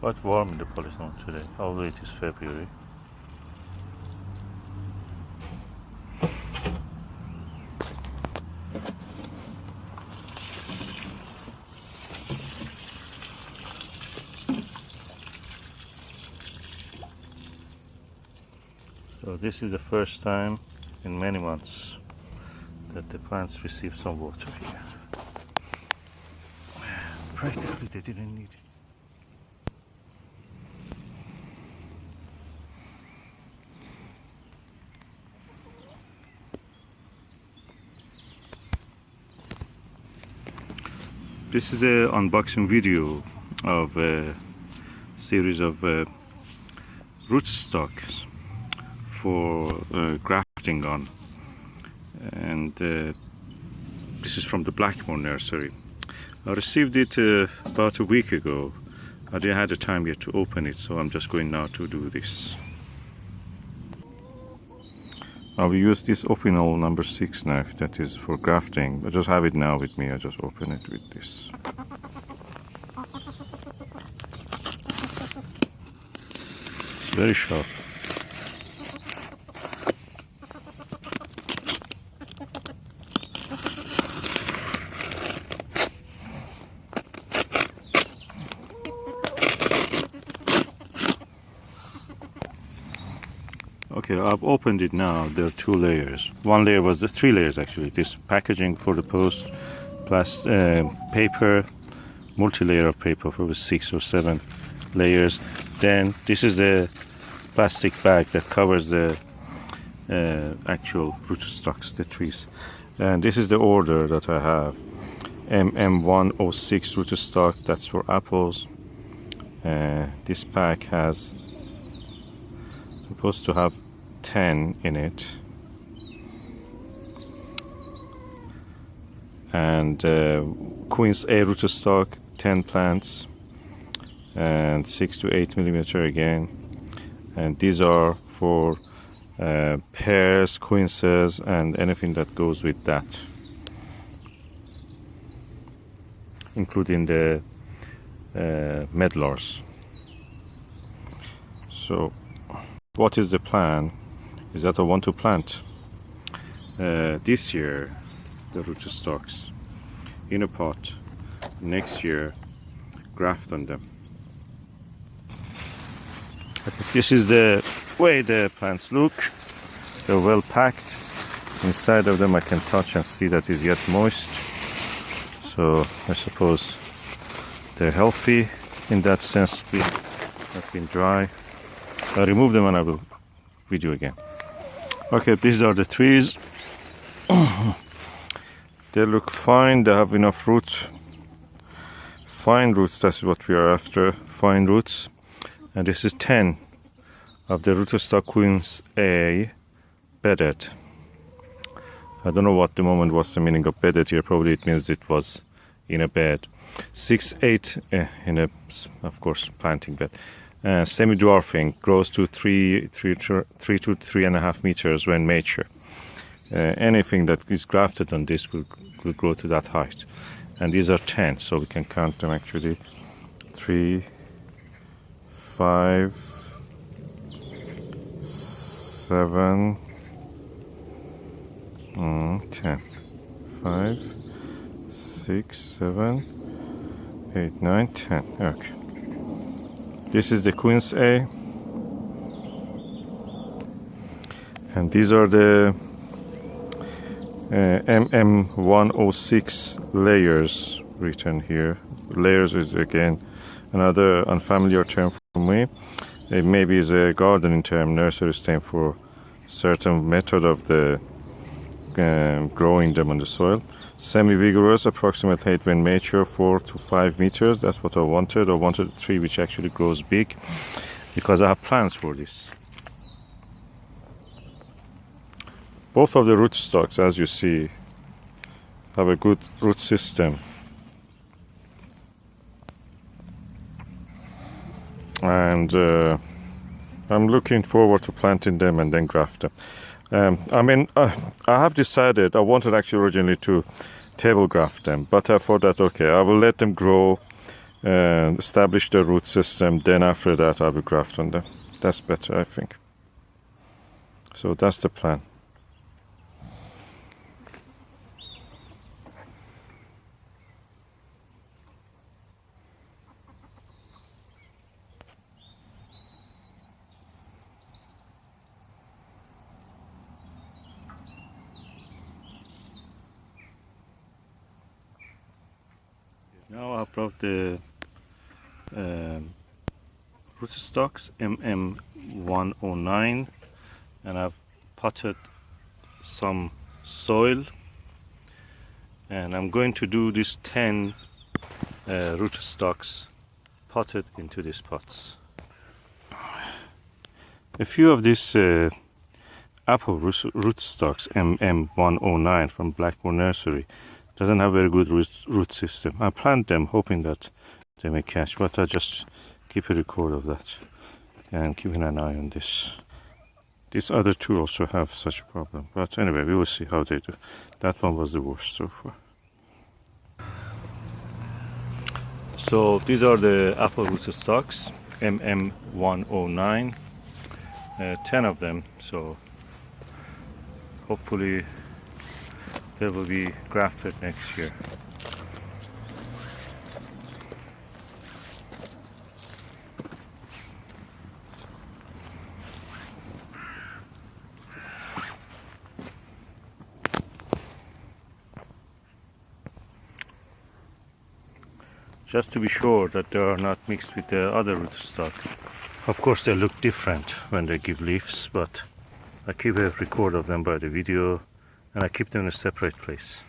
Quite warm in the polytunnel today, although it is February. So this is the first time in many months that the plants receive some water here. Practically they didn't need it. This is an unboxing video of a series of rootstocks for grafting on, and this is from the Blackmore nursery. I received it about a week ago. I didn't have the time yet to open it, so I'm just going now to do this. I will use this Opinel number 6 knife that is for grafting. I just have it now with me. I just open it with this. It's very sharp. Okay, I've opened it now. There are 2 layers. One layer was the 3 layers actually. This packaging for the post, plus paper, multi-layer of paper for 6 or 7 layers. Then this is the plastic bag that covers the actual rootstocks, the trees. And this is the order that I have. MM106 rootstock, that's for apples. This pack has supposed to have 10 in it, and Queen's A rootstock, 10 plants, and 6 to 8 millimeter again. And these are for pears, quinces, and anything that goes with that, including the medlars. So what is the plan is that I want to plant this year the rootstocks in a pot, next year graft on them. This is the way the plants look. They're well packed. Inside of them I can touch and see that is yet moist, so I suppose they're healthy in that sense, not been dry. I'll remove them and I will video again. Okay, these are the trees. They look fine. They have enough roots, fine roots. That's what we are after, fine roots. And this is 10 of the rootstock Queen's A bedded. I don't know what the moment was the meaning of bedded here. Probably it means it was in a bed. 6, 8 in a, of course, planting bed. Semi-dwarfing, grows to 3 to 3.5 meters when mature. Anything that is grafted on this will grow to that height. And these are 10, so we can count them actually. 3, 5, 7, 10. 5, 6, 7, 8, 9, 10. Okay. This is the Queen's A, and these are the MM106 layers written here. Layers is again another unfamiliar term for me. It maybe is a gardening term. Nursery term for certain method of the growing them on the soil. Semi-vigorous, approximate height when mature 4 to 5 meters. That's what I wanted. I wanted a tree which actually grows big, because I have plans for this. Both of the rootstocks, as you see, have a good root system. And I'm looking forward to planting them and then graft them. I have decided I wanted actually originally to table graft them, but I thought that okay, I will let them grow establish the root system. Then after that, I will graft on them. That's better, I think. So that's the plan. Now I've brought the rootstocks MM109, and I've potted some soil, and I'm going to do these 10 rootstocks potted into these pots. A few of these apple rootstocks MM109 from Blackmore Nursery doesn't have very good root system. I plant them hoping that they may catch, but I just keep a record of that and keeping an eye on this. These other two also have such a problem, but anyway, we will see how they do. That one was the worst so far. So these are the apple rootstocks MM109, 10 of them, so hopefully they will be grafted next year. Just to be sure that they are not mixed with the other rootstock. Of course they look different when they give leaves, but I keep a record of them by the video, and I keep them in a separate place.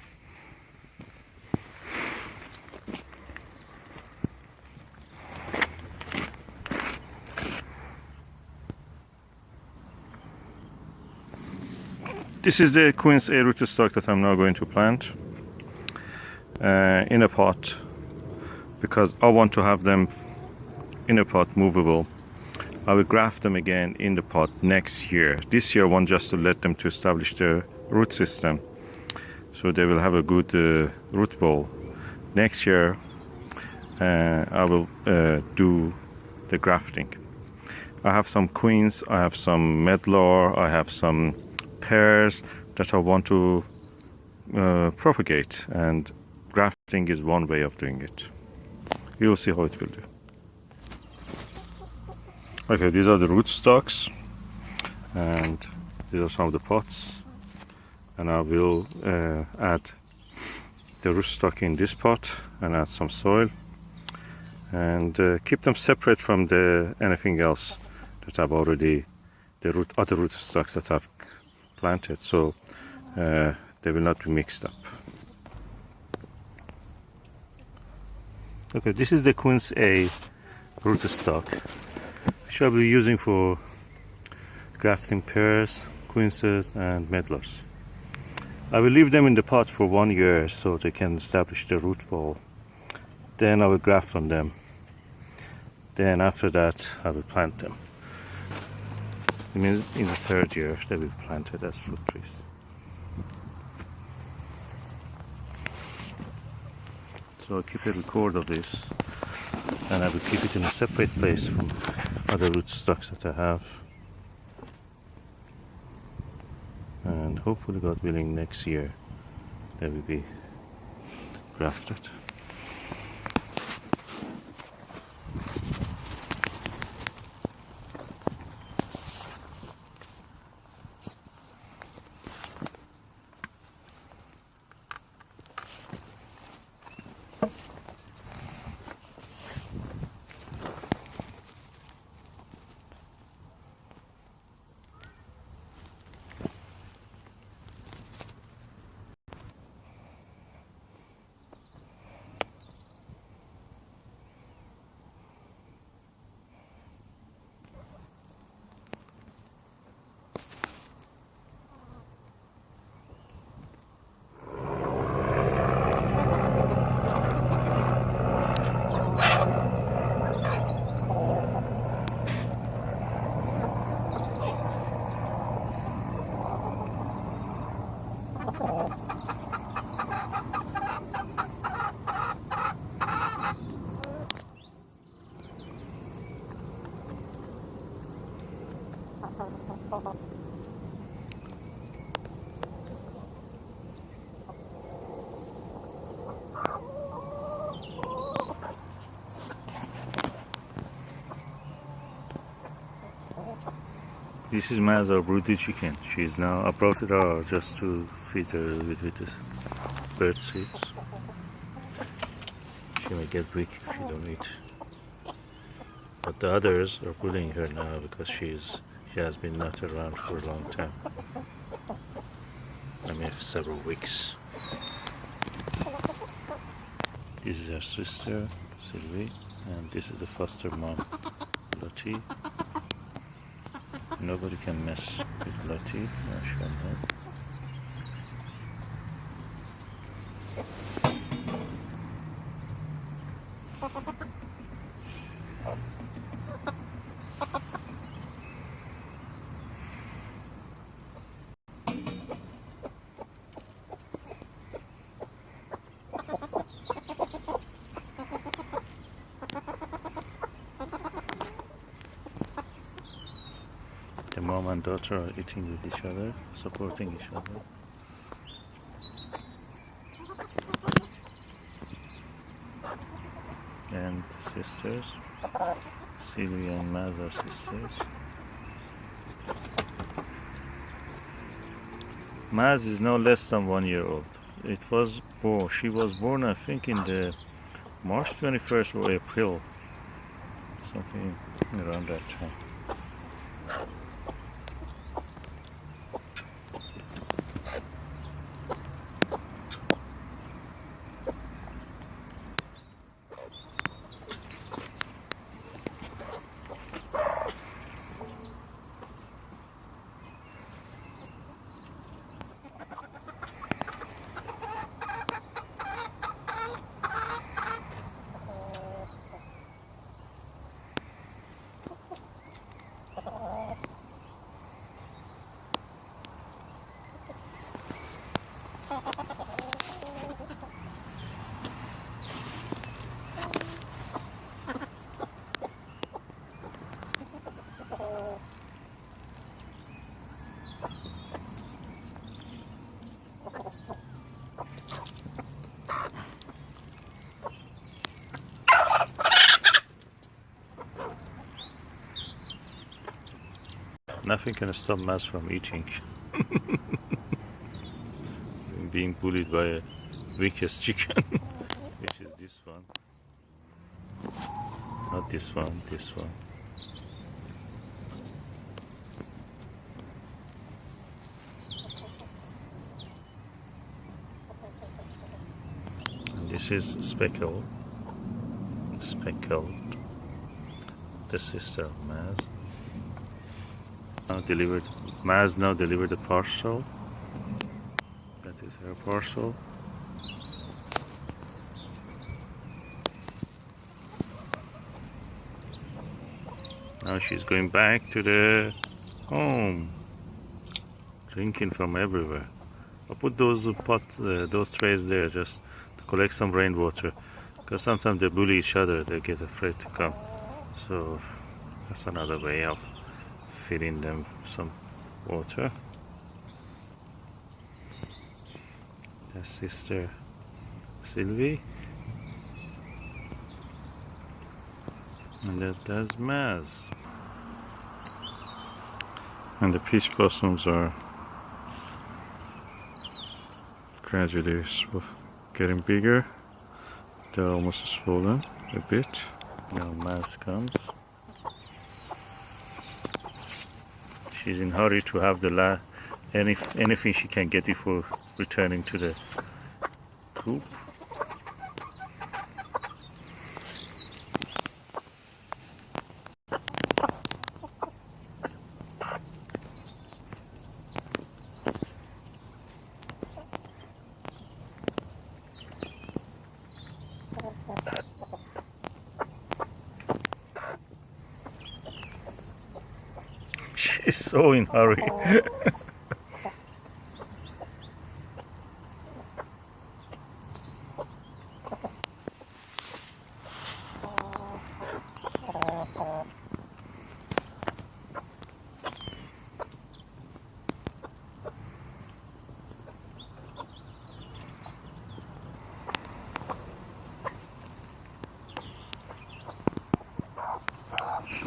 This is the Queen's A rootstock that I'm now going to plant in a pot, because I want to have them in a pot movable. I will graft them again in the pot next year. This year I want just to let them to establish their root system, so they will have a good root ball. Next year I will do the grafting. I have some queens, I have some medlar, I have some pears that I want to propagate, and grafting is one way of doing it. You will see how it will do. Okay, these are the rootstocks, and these are some of the pots, and I will add the rootstock in this pot and add some soil, and keep them separate from anything else that I've already, other rootstocks that I've planted, so they will not be mixed up. Okay, this is the Queen's A rootstock, which I'll be using for grafting pears, quinces and medlars. I will leave them in the pot for 1 year so they can establish the root ball. Then I will graft on them. Then after that I will plant them. It means in the 3rd year they will be planted as fruit trees. So I'll keep a record of this, and I will keep it in a separate place from other rootstocks that I have. And hopefully, God willing, next year they will be grafted. This is Maz, our brooded chicken. She's now, I brought it out just to feed her with this bird seeds. She might get weak if she don't eat. But the others are bullying her now because she has been not around for a long time. I mean, several weeks. This is her sister, Sylvie, and this is the foster mom, Lottie. Nobody can mess with Lottie, mashallah. The mom and daughter are eating with each other, supporting each other. And the sisters, Sylvia and Maz are sisters. Maz is no less than 1 year old. She was born, I think, in the March 21st or April, something around that time. Nothing can stop Maz from eating. Being bullied by a weakest chicken, which is this one. Not this one, this one. And this is Speckled, the sister of Maz. Maz now delivered a parcel. That is her parcel. Now she's going back to the home, drinking from everywhere. I put those those trays there just to collect some rainwater, because sometimes they bully each other. They get afraid to come. So that's another way of feeding them some water. That's sister Sylvie, and that's Maz. And the peach blossoms are gradually getting bigger. They're almost swollen a bit. Now Maz comes. She's in a hurry to have anything she can get before returning to the coop. She's so in a hurry.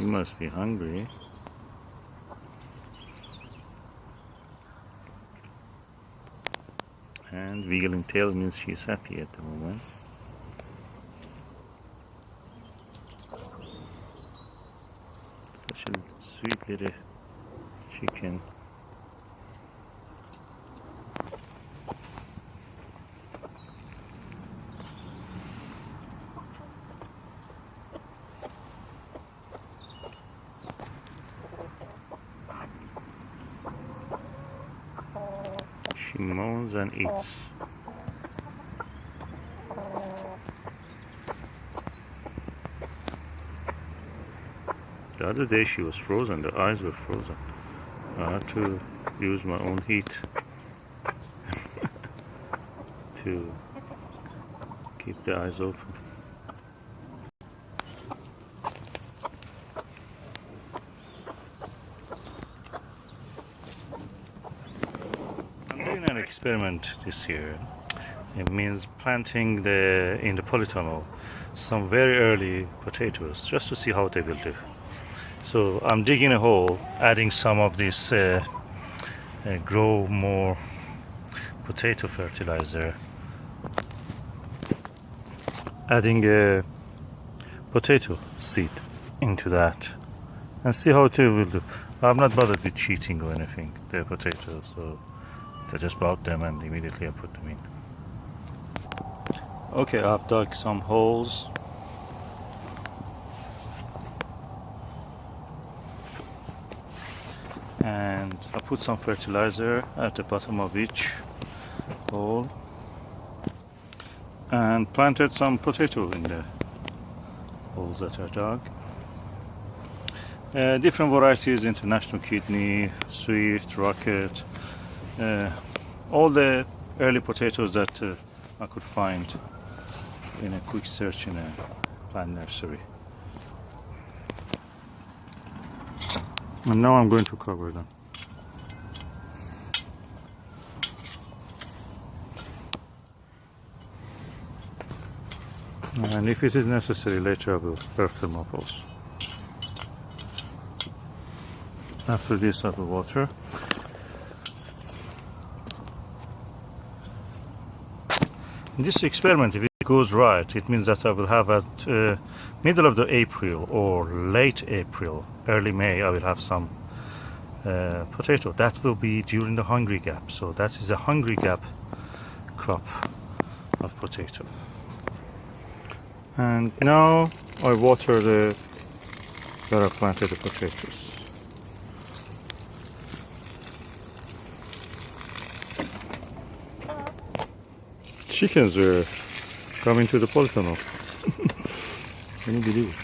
She must be hungry. And wiggling tail means she's happy at the moment. Such a sweet little chicken. She moans and eats. The other day she was frozen, the eyes were frozen. I had to use my own heat to keep the eyes open. I'm doing an experiment this year. It means planting in the polytunnel some very early potatoes just to see how they will do. So I'm digging a hole, adding some of this grow more potato fertilizer, adding a potato seed into that and see how it will do. I'm not bothered with cheating or anything, the potatoes, so I just bought them and immediately I put them in. Okay, I've dug some holes. And I put some fertilizer at the bottom of each hole and planted some potato in the holes that are dug. Different varieties: International Kidney, Swift, Rocket, all the early potatoes that I could find in a quick search in a plant nursery. And now I'm going to cover them. And if it is necessary, later I will earth them up also. After this I will water. In this experiment, if it goes right, it means that I will have at middle of the April or late April, early May, I will have some potato. That will be during the hungry gap. So that is a hungry gap crop of potato. And now I water where I planted the potatoes. Chickens were coming to the polytunnel. Can you believe it?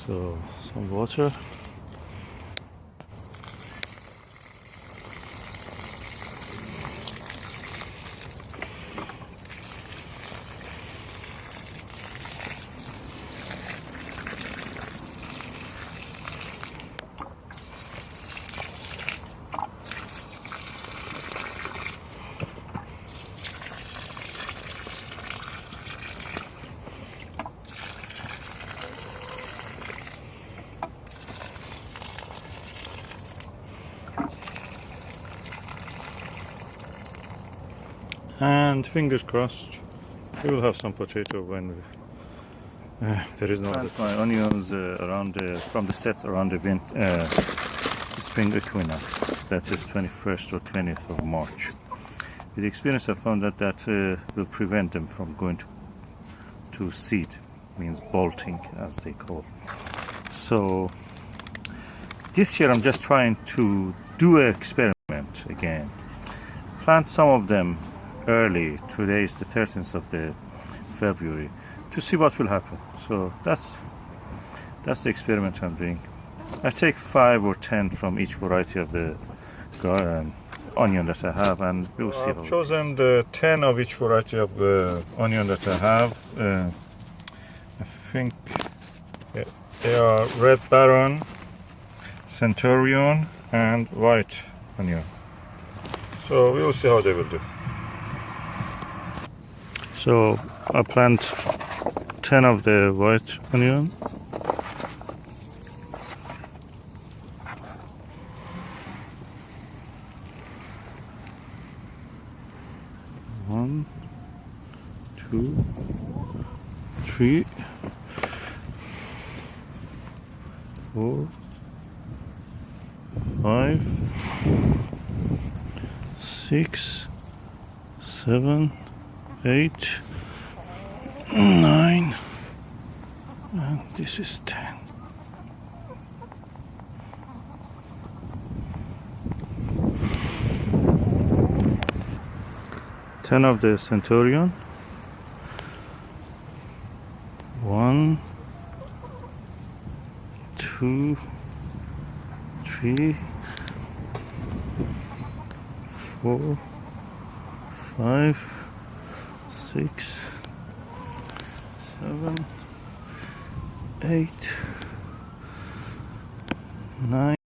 So, some water. And fingers crossed, we will have some potato when there is no. Plant my onions from the sets around the spring equinox. That is 21st or 20th of March. With experience, I found that will prevent them from going to seed, means bolting as they call. So this year I'm just trying to do an experiment again. Plant some of them early. Today is the 13th of February, to see what will happen. So that's the experiment I'm doing. I take 5 or 10 from each variety of the onion that I have, and we'll see. I've chosen the 10 of each variety of the onion that I have. I think they are Red Baron, Centurion, and White onion. So we will see how they will do. So I plant 10 of the white onion. One, two, three, 4, 5, 6, 7, 8, 9, and this is 10. Ten of the centurion. 1, 2, 3, 4, 5, 6, 7, 8, 9,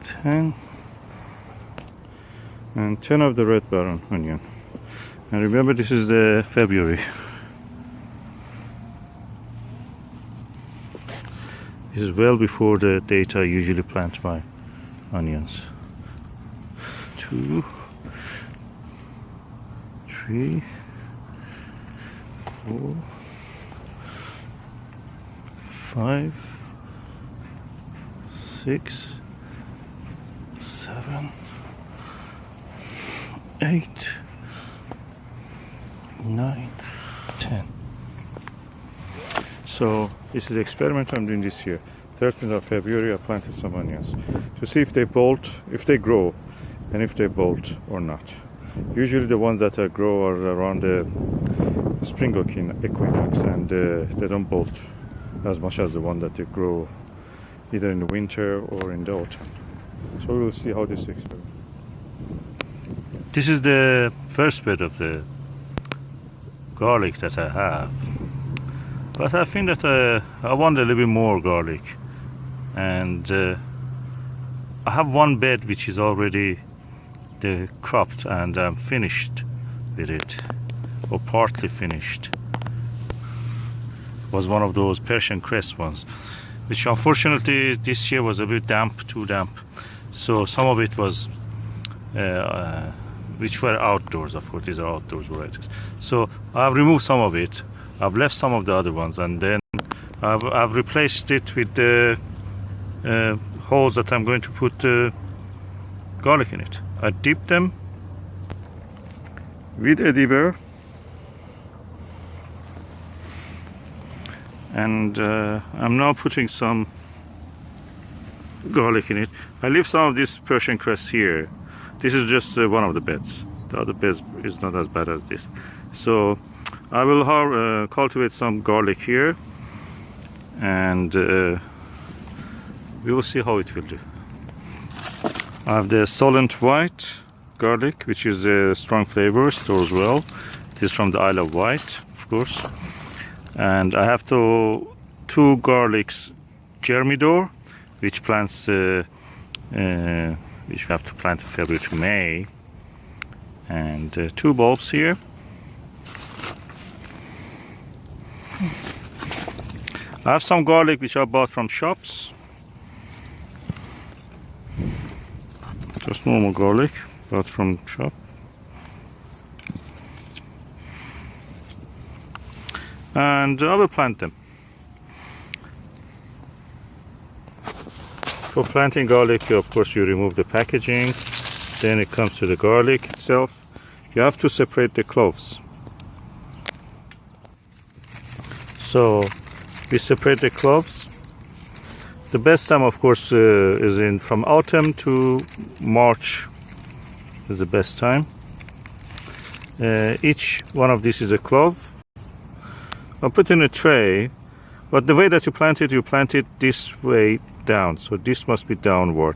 10, and 10 of the red baron onion. And remember, this is the February. This is well before the date I usually plant my onions. 2, 3, 4, 5, 6, 7, 8, 9, 10. So this is the experiment I'm doing this year. 13th of February I planted some onions to see if they bolt, if they grow, and if they bolt or not. Usually the ones that grow are around the spring equinox, and they don't bolt as much as the one that they grow either in the winter or in the autumn. So we will see how this experiment. This is the first bed of the garlic that I have, but I think that I want a little bit more garlic, and I have one bed which is already cropped and I'm finished with it, or partly finished. It was one of those Persian cress ones, which unfortunately this year was a bit damp, too damp, so some of it was which were outdoors. Of course, these are outdoors varieties. So I've removed some of it. I've left some of the other ones, and then I've replaced it with the holes that I'm going to put garlic in it. I dip them with a dipper, and I'm now putting some garlic in it. I leave some of this Persian cress here. This is just one of the beds. The other bed is not as bad as this. So I will cultivate some garlic here, and we will see how it will do. I have the Solent White garlic, which is a strong flavor, stores well. It is from the Isle of Wight, of course. And I have two garlics Germidor, which plants which we have to plant in February to May, and 2 bulbs here. I have some garlic which I bought from shops, just normal garlic bought from shop. And I will plant them. For planting garlic, of course, you remove the packaging, then it comes to the garlic itself. You have to separate the cloves. So we separate the cloves. The best time, of course, is from autumn to March is the best time. Each one of these is a clove. I'll put in a tray, but the way that you plant it this way down. So this must be downward.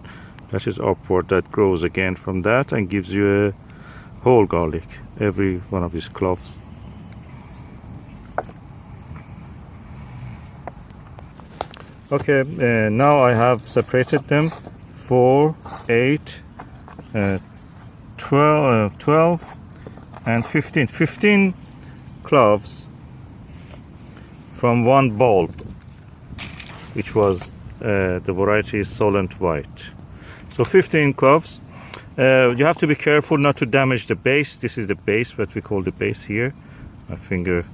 That is upward. That grows again from that and gives you a whole garlic, every one of these cloves. Okay, now I have separated them 4, 8, 12 and 15. 15 cloves from one bulb, which was the variety Solent White. So 15 cloves. You have to be careful not to damage the base. This is the base, what we call the base here. My finger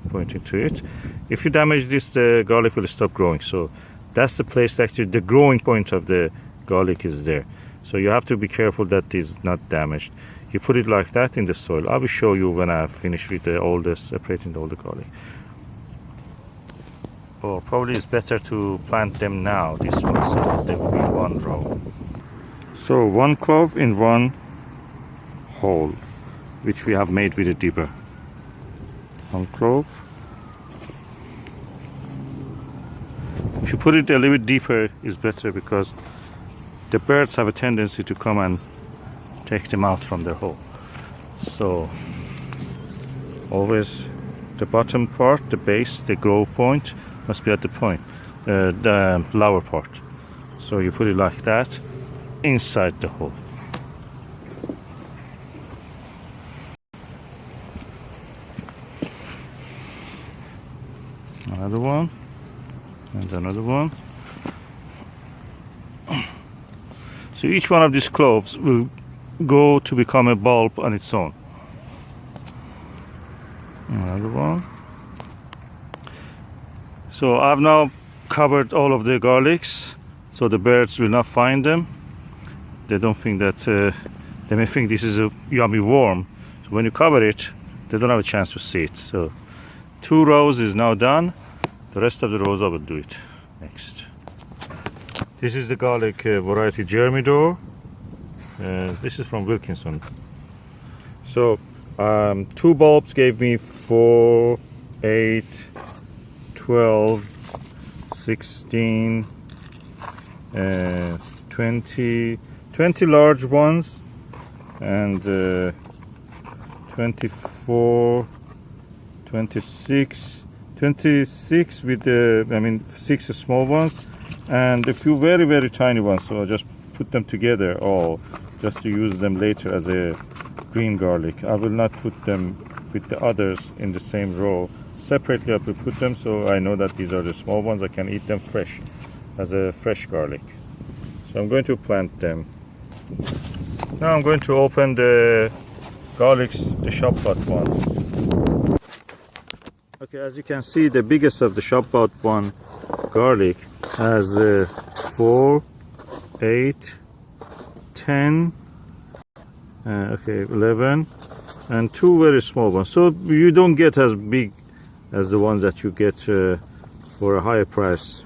pointing to it. If you damage this, the garlic will stop growing. So that's the place, actually the growing point of the garlic is there. So you have to be careful that it is not damaged. You put it like that in the soil. I will show you when I finish with separating all the garlic. Oh, probably it's better to plant them now, this one, so that they will be one row. So 1 clove in 1 hole, which we have made with a dibber. 1 clove. If you put it a little bit deeper, is better, because the birds have a tendency to come and take them out from their hole. So always the bottom part, the base, the grow point must be at the point, the lower part. So you put it like that inside the hole. Another one, and another one. So each one of these cloves will go to become a bulb on its own. Another one. So I've now covered all of the garlics, so the birds will not find them. They don't think that, they may think this is a yummy worm. So when you cover it, they don't have a chance to see it. So 2 rows is now done. The rest of the rows I will do it next. This is the garlic variety Germidor. This is from Wilkinson. So 2 bulbs gave me 4, 8, 12, 16, 20 large ones, and 24, 26 with the 6 small ones, and a few very, very tiny ones. So I just put them together all, just to use them later as a green garlic. I will not put them with the others in the same row. Separately I will put them, so I know that these are the small ones. I can eat them fresh, as a fresh garlic. So I'm going to plant them. Now I'm going to open the garlics, the shop bought ones. Okay, as you can see, the biggest of the shop bought one garlic has 4, 8, 10, 11, and 2 very small ones. So you don't get as big as the ones that you get for a higher price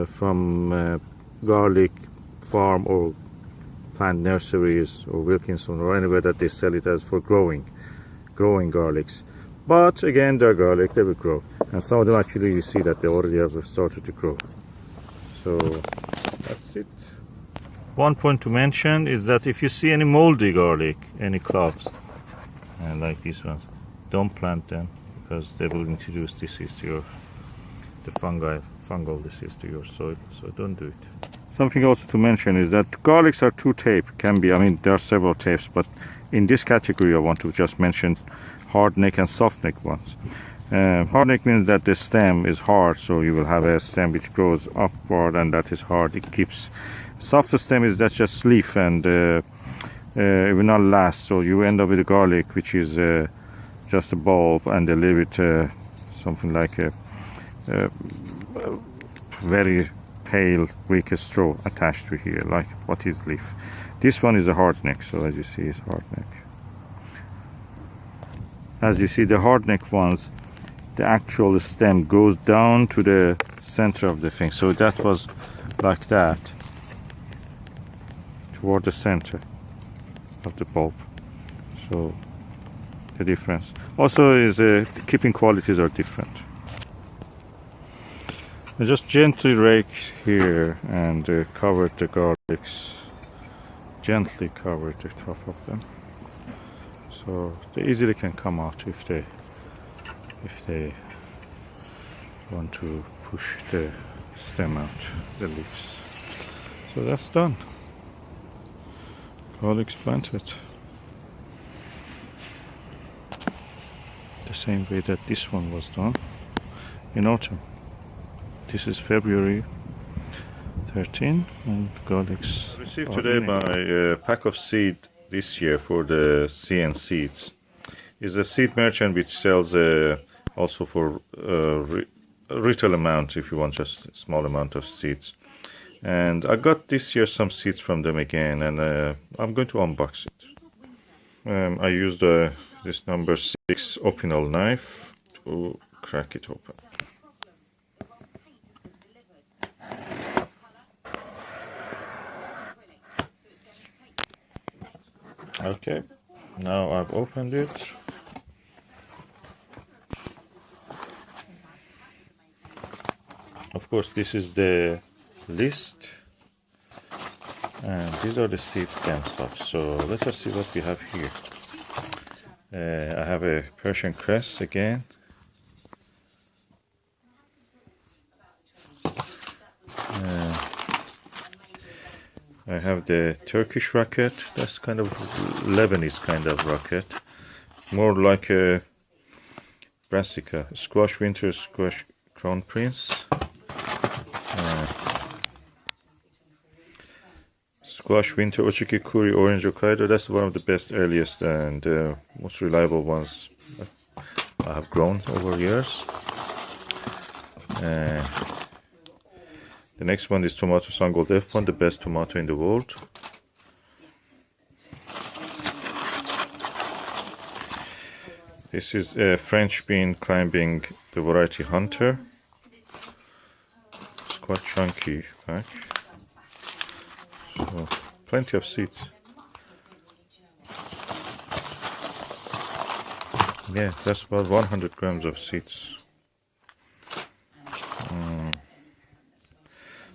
from garlic farm or plant nurseries or Wilkinson or anywhere that they sell it as for growing garlics. But again, they're garlic, they will grow, and some of them actually you see that they already have started to grow. So that's it. One point to mention is that if you see any moldy garlic, any cloves, like these ones, don't plant them, because they will introduce disease to the fungal disease to your soil. So don't do it. Something also to mention is that garlics are 2 types. There are several types, but in this category I want to just mention hard neck and soft neck ones. Hard neck means that the stem is hard, so you will have a stem which grows upward, and that is hard. It keeps. Soft stem is that's just leaf, and it will not last. So you end up with a garlic which is just a bulb, and a little bit something like a very pale weak straw attached to here, like what is leaf. This one is a hard neck, so as you see, it's hard neck. As you see, the hard neck ones, the actual stem goes down to the center of the thing. So that was like that, toward the center of the bulb. So the difference also is the keeping qualities are different. I just gently rake here and cover the garlics, gently cover the top of them, so they easily can come out if they want to push the stem out, the leaves. So that's done. Garlic's planted. the same way that this one was done in autumn. This is February 13 and garlics. I received today my pack of seed this year for the CN Seeds. It's a seed merchant which sells also for retail amount if you want just a small amount of seeds. And I got this year some seeds from them again, and I'm going to unbox it. I used this number 6 opinel knife to crack it open. Okay, now I've opened it. Of course, this is the list, and these are the seeds themselves. So let us see what we have here. I have a Persian cress again. I have the Turkish rocket. That's kind of Lebanese kind of rocket, more like a brassica, squash winter, squash crown prince, squash winter, ochiki kuri, orange Hokkaido. That's one of the best, earliest, and most reliable ones I have grown over years. The next one is tomato Sangold F1, the best tomato in the world. This is a French bean climbing, the variety Hunter. It's quite chunky pack. So, plenty of seeds. Yeah, that's about 100 grams of seeds.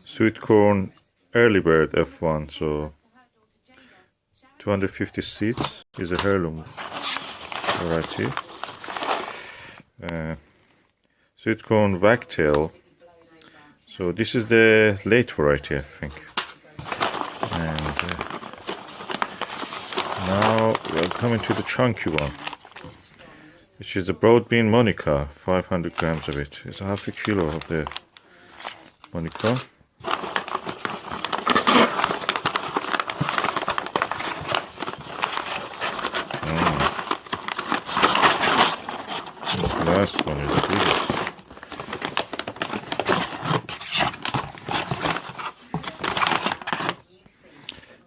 Sweet corn early bird F1, so 250 seeds, is a heirloom variety. Sweet corn wagtail, so this is the late variety, I think. And now we're coming to the chunky one, which is the broad bean Monica, 500 grams of it. It's a half a kilo of the Monica. Last one is the biggest.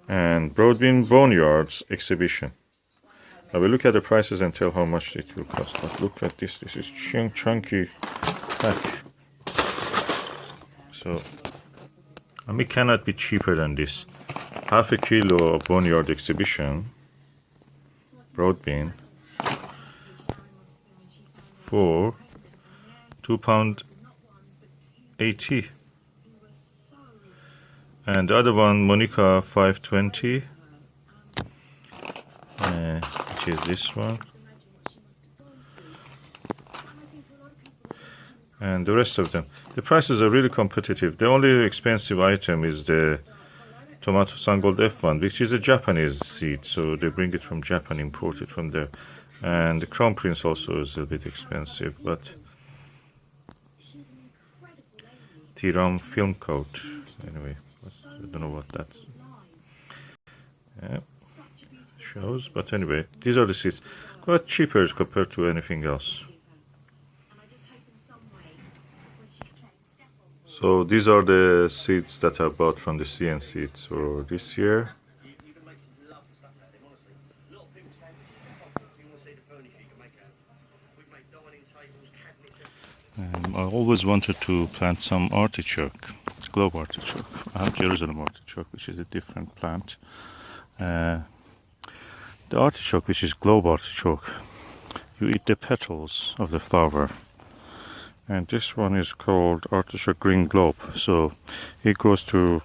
And Broadbean Boneyards exhibition. I will look at the prices and tell how much it will cost. But look at this. This is chunky pack. So, it cannot be cheaper than this. Half a kilo of Boneyard exhibition. Broadbean. For £2.80, and the other one Monica 520, which is this one, and the rest of them. The prices are really competitive. The only expensive item is the tomato Sangold F1, which is a Japanese seed, so they bring it from Japan, import it from there. And the Crown Prince also is a bit expensive, but Tiram film coat. Anyway, I don't know what that shows, but anyway, these are the seeds. Quite cheaper compared to anything else. So these are the seeds that I bought from the CN Seeds for this year. I always wanted to plant some artichoke, globe artichoke. I have Jerusalem artichoke, which is a different plant. The artichoke, which is globe artichoke, you eat the petals of the flower. And this one is called artichoke green globe. So it grows to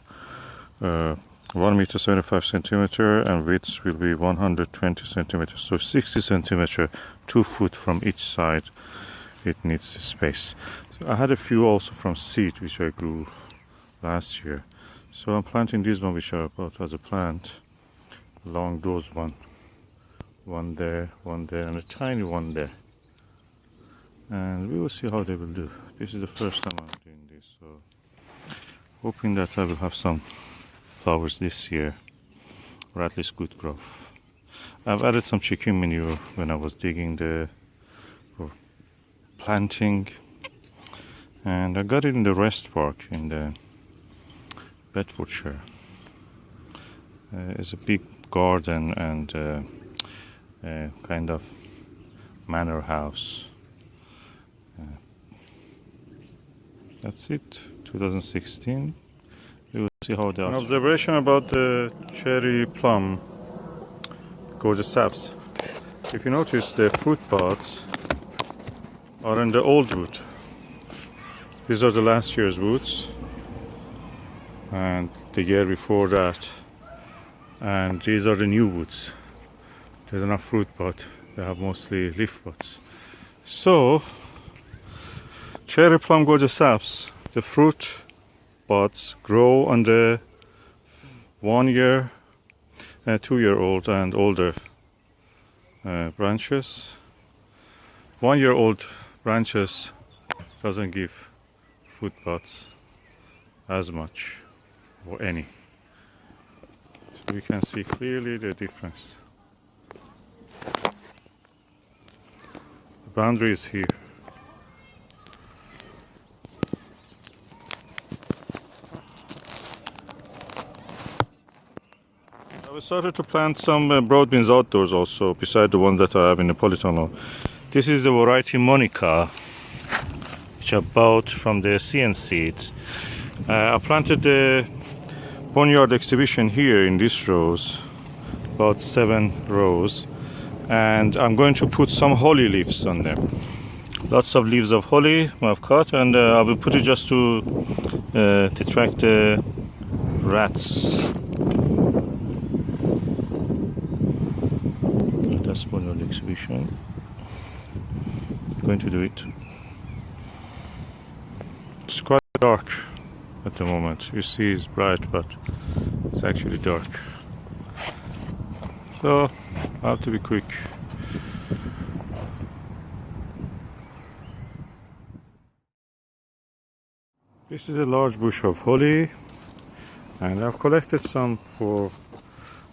1 meter 75 centimeter, and width will be 120 centimeters. So 60 centimeter, 2 foot from each side. It needs space. So I had a few also from seed which I grew last year. So I'm planting this one which I bought as a plant along those one there, and a tiny one there. and we will see how they will do. This is the first time I'm doing this, so hoping that I will have some flowers this year, or at least good growth. I've added some chicken manure when I was digging for planting, and I got it in the rest park in the Bedfordshire. It's a big garden and kind of manor house. That's it, 2016. We will see how they are. An observation about the cherry plum gorgeous saps. If you notice, the fruit pods are in the old wood. These are the last year's woods, and the year before that, and these are the new woods. There's enough fruit pod. They have mostly leaf pods. So cherry plum gorgeous saps, the fruit pods grow on the 1 year, 2 year old and older branches. 1 year old branches doesn't give fruit pods as much or any. So you can see clearly the difference. The boundary is here. I started to plant some broad beans outdoors also, beside the ones that I have in the polytunnel. This is the variety Monica, which I bought from the CN seeds. I planted the Boneyard exhibition here in these rows, about 7 rows, and I'm going to put some holly leaves on them. Lots of leaves of holly I've cut, and I will put it just to detract the rats. That's Boneyard exhibition. I'm going to do it. It's quite dark at the moment. You see it's bright, but it's actually dark. So I have to be quick. This is a large bush of holly, and I've collected some for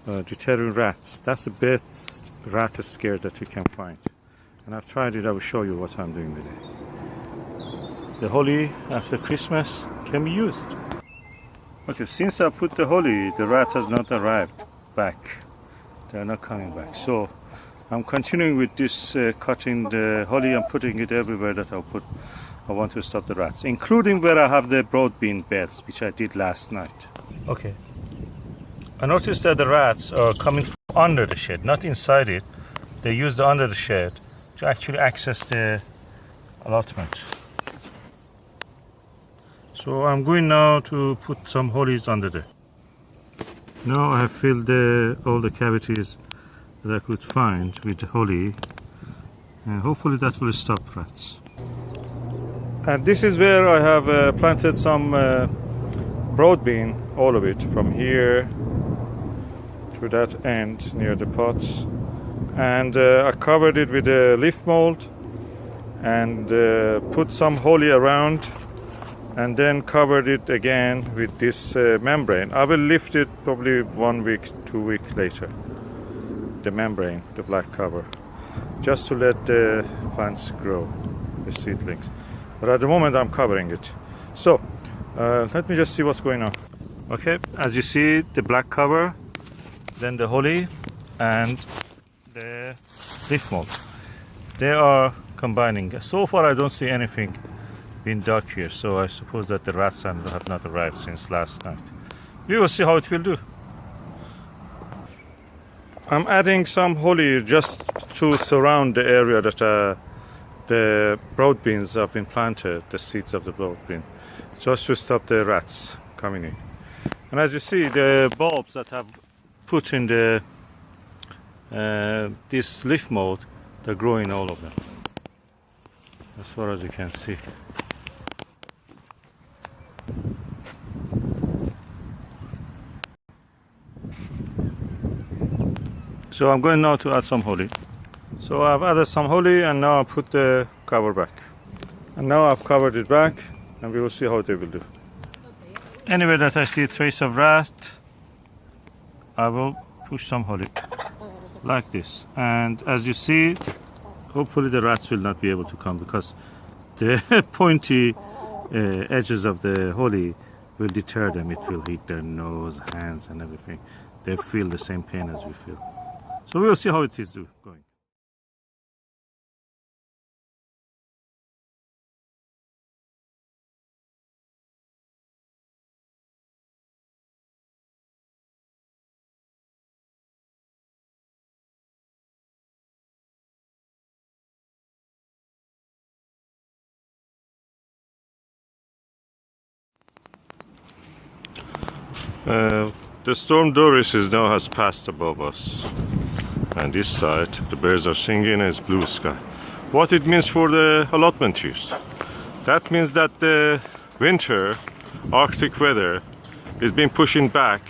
deterring rats. That's the best rat scare that you can find. And I've tried it. I will show you what I'm doing with it. The holly after Christmas can be used. Okay, since I put the holly, the rat has not arrived back. They are not coming back. So I'm continuing with this, cutting the holly and putting it everywhere that I want to stop the rats, including where I have the broad bean beds, which I did last night. Okay. I noticed that the rats are coming from under the shed, not inside it. They use the under the shed to actually access the allotment. So I'm going now to put some hollies under there. Now I have filled all the cavities that I could find with the holly, and hopefully that will stop rats. And this is where I have planted some broad bean, all of it, from here to that end near the pots, and I covered it with a leaf mold and put some holly around, and then covered it again with this membrane. I will lift it probably 1 week, 2 weeks later, the membrane, the black cover, just to let the plants grow, the seedlings. But at the moment I'm covering it. So let me just see what's going on. Okay, as you see, the black cover, then the holly and the leaf mold, they are combining. So far I don't see anything being dug here, so I suppose that the rats have not arrived since last night. We will see how it will do. I'm adding some holly just to surround the area that the broad beans have been planted, the seeds of the broad bean, just to stop the rats coming in. And as you see, the bulbs that have put in the this leaf mold, they're growing, all of them, as far as you can see. So I'm going now to add some holly. So I've added some holly, and now I put the cover back. And now I've covered it back, and we will see how they will do. Anywhere that I see a trace of rat, I will push some holly like this. And as you see, hopefully the rats will not be able to come, because the pointy edges of the holly will deter them. It will hit their nose, hands, and everything. They feel the same pain as we feel. So we will see how it is going. The storm Doris has passed above us, and this side the birds are singing and it's blue sky. What it means for the allotment trees? That means that the winter Arctic weather is being pushing back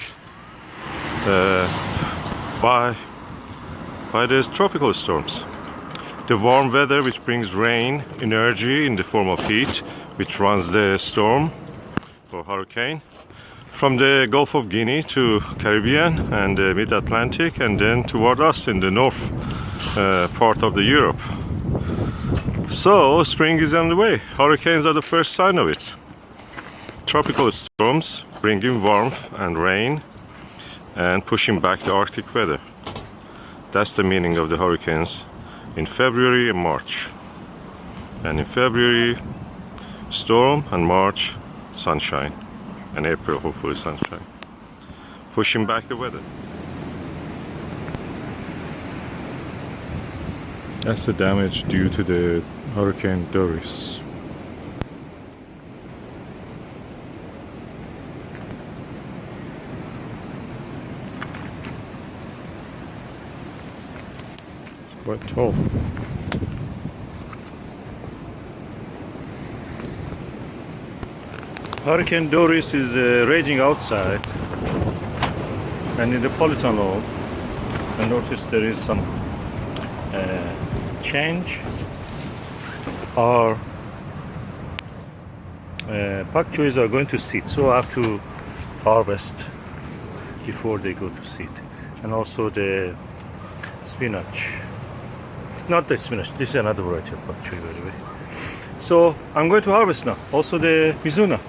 by these tropical storms. The warm weather, which brings rain, energy in the form of heat, which runs the storm or hurricane from the Gulf of Guinea to Caribbean and the Mid-Atlantic, and then toward us in the north part of the Europe. So spring is on the way. Hurricanes are the first sign of it. Tropical storms bringing warmth and rain and pushing back the Arctic weather. That's the meaning of the hurricanes in February and March. And in February, storm, and March, sunshine. And April, hopefully sunshine. Pushing back the weather. That's the damage due to the Hurricane Doris. It's quite tall. Hurricane Doris is raging outside, and in the polytunnel I noticed there is some change. Our pak choys are going to seed, so I have to harvest before they go to seed. And also the spinach, not the spinach, this is another variety of pak choy, by the way. So I'm going to harvest now, also the mizuna.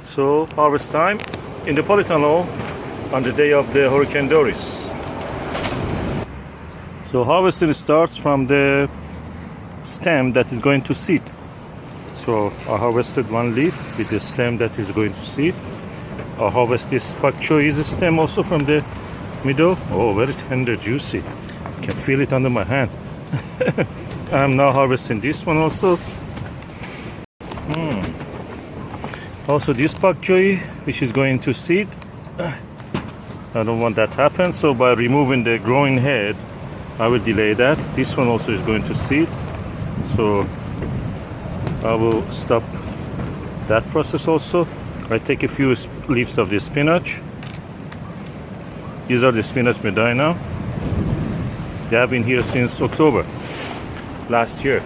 So harvest time in the polytunnel on the day of the Hurricane Doris. So harvesting starts from the stem that is going to seed. So I harvested one leaf with the stem that is going to seed. I harvest this pak choy stem also from the middle. Oh, very tender, juicy. I can feel it under my hand. I'm now harvesting this one also. Also this pak choy, which is going to seed. I don't want that to happen, so by removing the growing head, I will delay that. This one also is going to seed, so I will stop that process also. I take a few leaves of the spinach. These are the spinach medina. They have been here since October last year.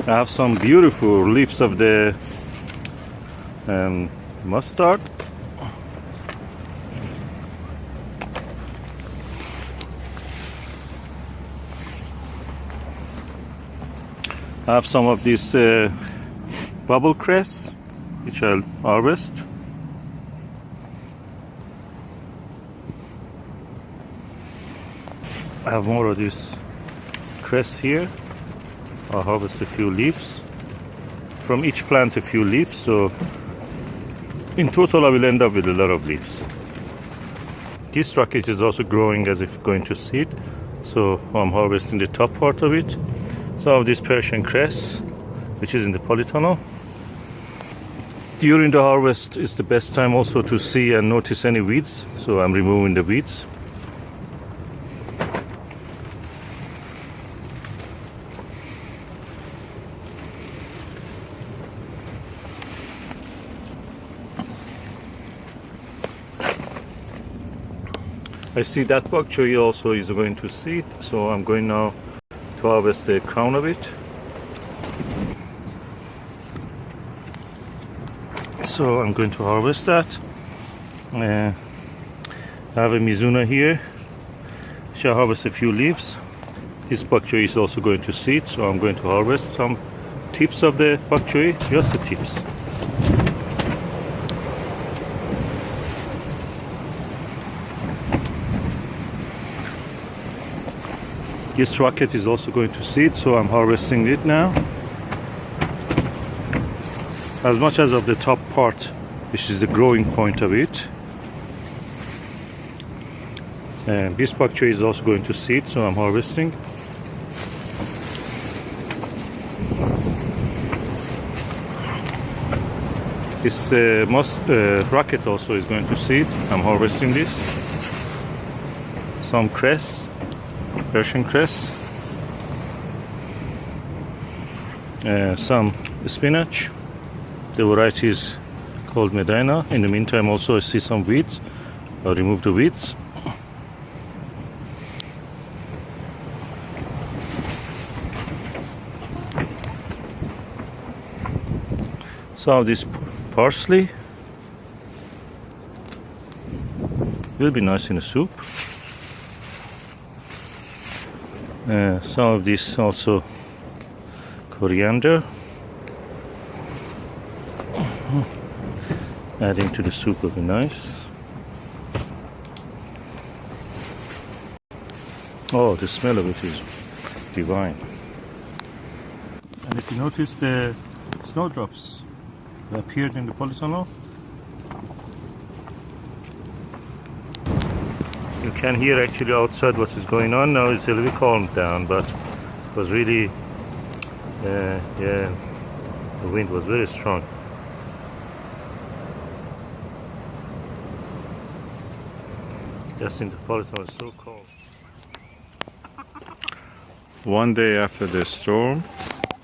I have some beautiful leaves of the mustard. I have some of this bubble cress, which I'll harvest. I have more of this cress here. I'll harvest a few leaves. From each plant a few leaves, so in total I will end up with a lot of leaves. This rocket is also growing as if going to seed, so I'm harvesting the top part of it. Some of this Persian cress, which is in the polytunnel. During the harvest is the best time also to see and notice any weeds, so I'm removing the weeds. I see that pak choy also is going to seed, so I'm going now to harvest the crown of it. So I'm going to harvest that. I have a Mizuna here. Shall harvest a few leaves. This bok choy is also going to seed, so I'm going to harvest some tips of the bok choy, just the tips. This rocket is also going to seed, so I'm harvesting it now. As much as of the top part, which is the growing point of it. And this bok choy is also going to seed, so I'm harvesting. This rocket also is going to seed. I'm harvesting this. Some cress, Persian cress, some spinach. The variety is called Medina. In the meantime, also I see some weeds. I'll remove the weeds. Some of this parsley will be nice in a soup. Some of this also coriander. Adding to the soup will be nice. Oh, the smell of it is divine. And if you notice, the snowdrops appeared in the polytunnel. You can hear actually outside what is going on. Now it's a little calmed down, but it was really, the wind was very strong. Just in the polytunnel, it's so cold. One day after the storm,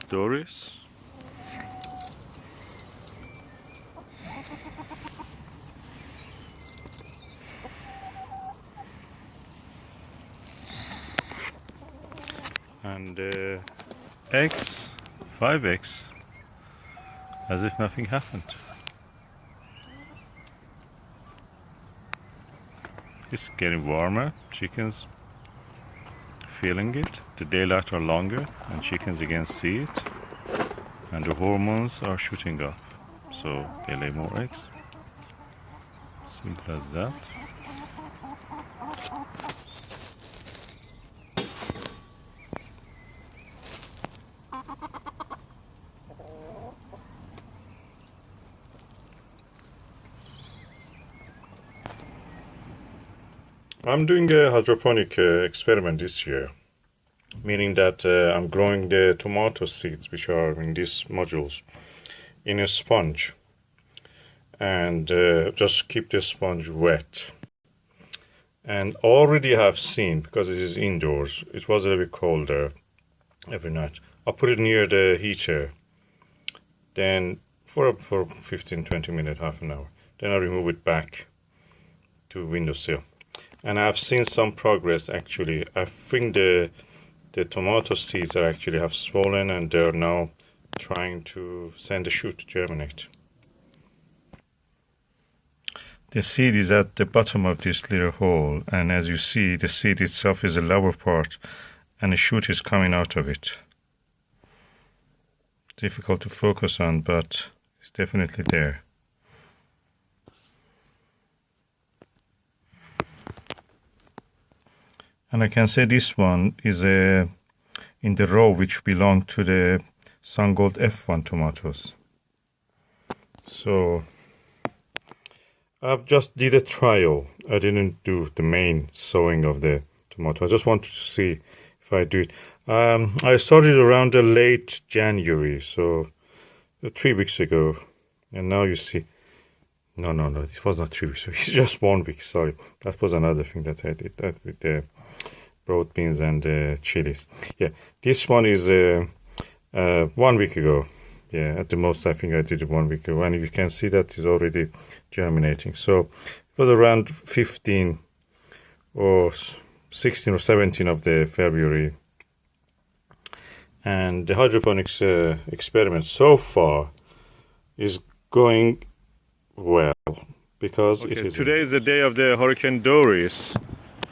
Doris. And eggs, 5 eggs, as if nothing happened. It's getting warmer, chickens feeling it. The daylight are longer and chickens again see it. And the hormones are shooting up, so they lay more eggs. Simple as that. I'm doing a hydroponic experiment this year, meaning that I'm growing the tomato seeds, which are in these modules, in a sponge, and just keep the sponge wet. And already have seen, because it is indoors, it was a little bit colder every night. I put it near the heater, then for 15-20 minutes, half an hour. Then I remove it back to windowsill. And I've seen some progress actually. I think the tomato seeds are actually have swollen, and they're now trying to send a shoot to germinate. The seed is at the bottom of this little hole, and as you see, the seed itself is the lower part, and a shoot is coming out of it. Difficult to focus on, but it's definitely there. And I can say this one is in the row which belong to the Sungold F1 tomatoes. So I've just did a trial. I didn't do the main sowing of the tomato. I just wanted to see if I do it. I started around the late January, so 3 weeks ago. And now you see, no, it was not 3 weeks ago. It's just 1 week, sorry. That was another thing that I did, that with the broad beans and chilies. Yeah, this one is 1 week ago. Yeah, at the most I think I did it 1 week ago, and you can see that is already germinating. So it was around 15 or 16 or 17 of the February And the hydroponics experiment so far is going well because it is. Today is the day of the Hurricane Doris,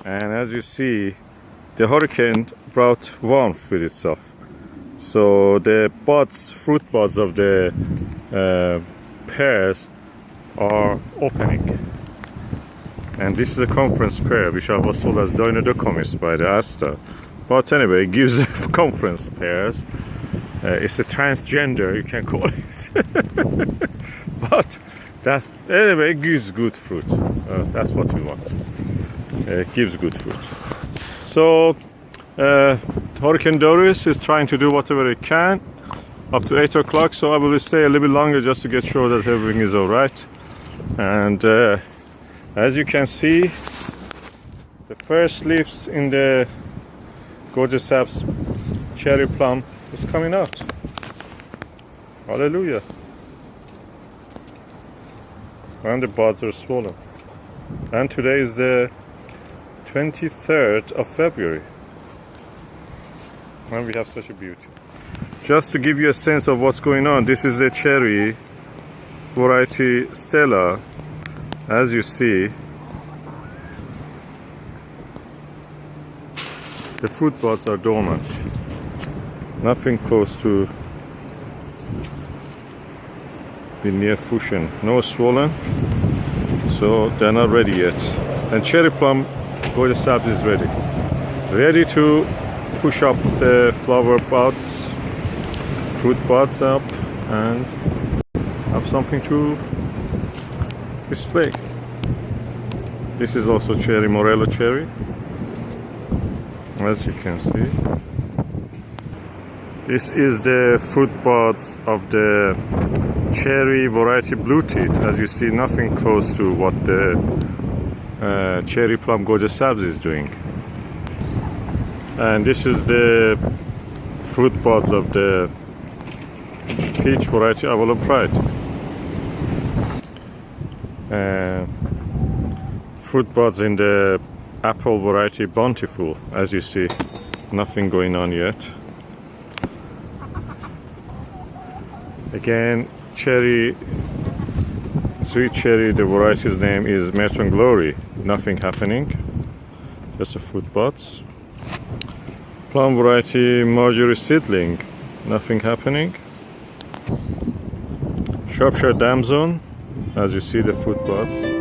and as you see, the hurricane brought warmth with itself. So the buds, fruit buds of the pears are opening. And this is a conference pear, which I was told as Dinodocomis by the Asta. But anyway, it gives conference pears. It's a transgender, you can call it. But that, anyway, it gives good fruit. That's what we want. It gives good fruit. So, Hurricane Doris is trying to do whatever it can up to 8 o'clock. So I will stay a little bit longer just to get sure that everything is all right. And as you can see, the first leaves in the Gorgeous Apps cherry plum is coming out. Hallelujah. And the buds are swollen. And today is the 23rd of February. And we have such a beauty. Just to give you a sense of what's going on, this is the cherry variety Stella. As you see, the fruit buds are dormant. Nothing close to be near fusion. No swollen, so they're not ready yet. And cherry plum, Gorgeous Apps is ready. Ready to push up the flower buds, fruit buds up, and have something to display. This is also cherry, Morello cherry, as you can see. This is the fruit buds of the cherry variety blue teeth. As you see, nothing close to what the cherry plum Gorgeous Apps is doing. And this is the fruit buds of the peach variety Avalon Pride. Fruit buds in the apple variety Bountiful. As you see, nothing going on yet. Again, cherry, sweet cherry, the variety's name is Merton Glory. Nothing happening, just the fruit buds. Plum variety Marjorie Seedling, nothing happening. Shropshire Damson, as you see the fruit buds.